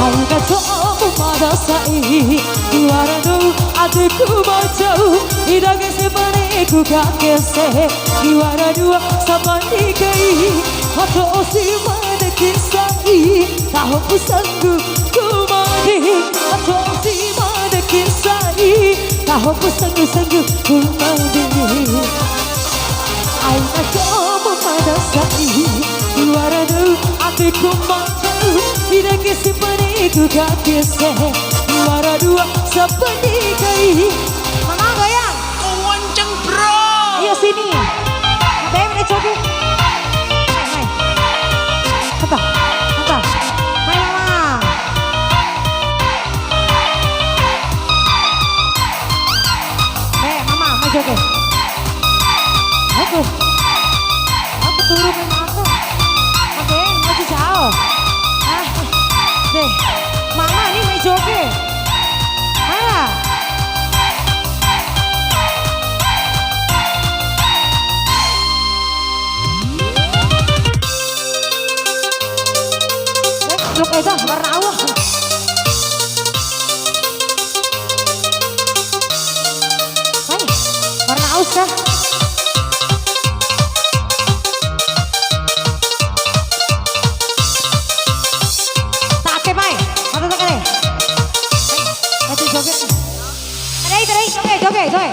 Aina coba madasai Iwaranu adikku mau jauh Idage sebaniku kakese Iwaranu sabani kai Hato simane kisai Tahu pesanku kumadi Hato simane kisai Tahu pesanku kumadi Aina coba madasai Iwaranu adikku mau jauh Idage sebaniku kakese Iwaranu sabani kai Mama goyang. Kewanceng bro. Ayo sini. Bem udah joget. Main. Kata. Main mama. Mama mau joget. Aku turun main aku. Oke, maju jauh. Deh, mama ini main joget. Look itu warna awal. Hai, warna aus kah? Tak ke mai, mana tak ke? Nanti joget. Joget.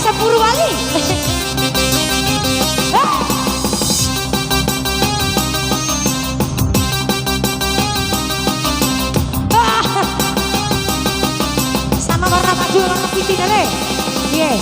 Sepuluh kali. Sama warna baju warna putih deh. Iya.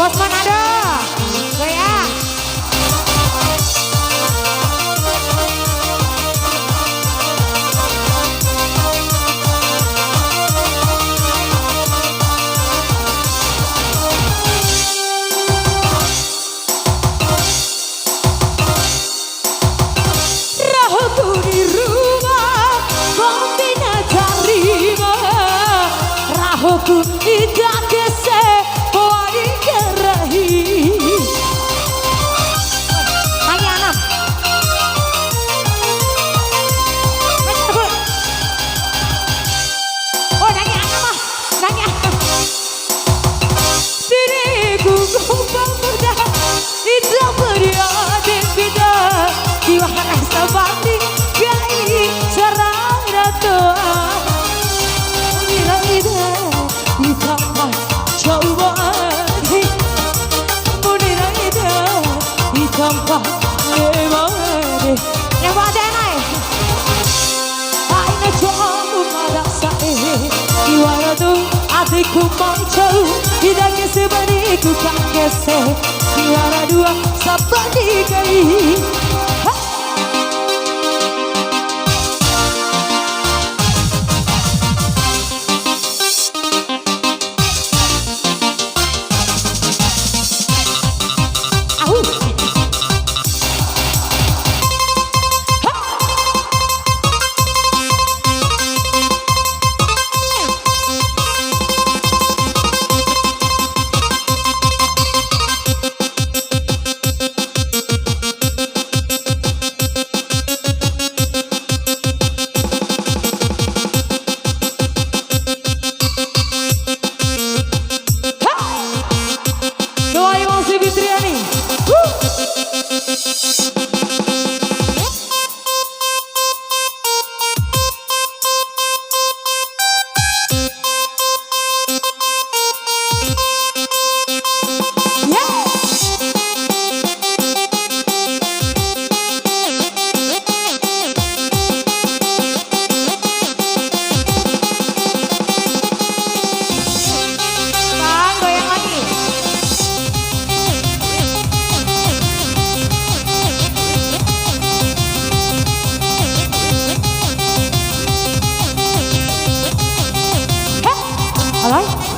Bos Manado, goyang. Rahaku di rumah, kombina terima. Rahaku tidak gesek. Adikku mau jauh, tidak sebaniku kakese Juara dua, sabani kai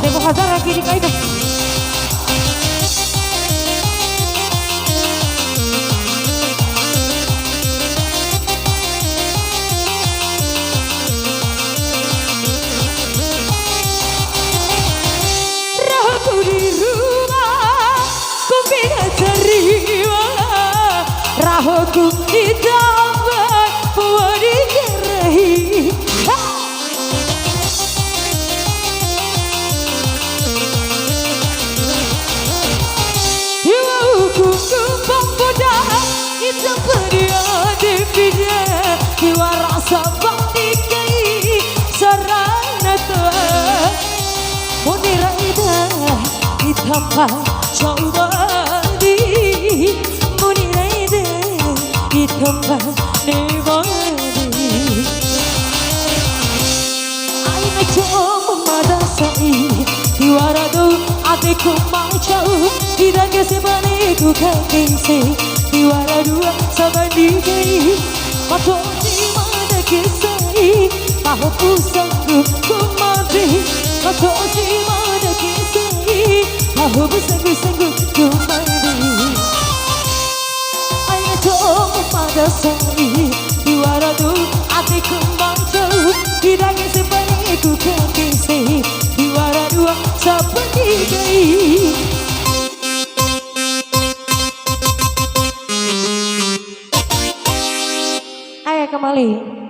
Demo Hazar lagi di kain. Rahaku di rumah, ku pindah terima. Rahaku di taman, buat dikerahi. Ku kumpang muda, kita berdua di bida. Jiwa rasa bakti kai, sarana tuan. Munira ida, ditambah coba di. Munira ida, ditambah nemadi. Aina cuma madasai, diwarado adekku macau. Tidak kesempatan ku kekisi, diwarado sabandi kai. Matu di mana kisai, tahu sanggup ku mati. Matu di mana kisai, tahu sanggup ku mati. Aina cuma madasai, diwarado adekku macau. Tidak kesempatan ku kekisi, diwarado sabandi kai. Ayo kembali.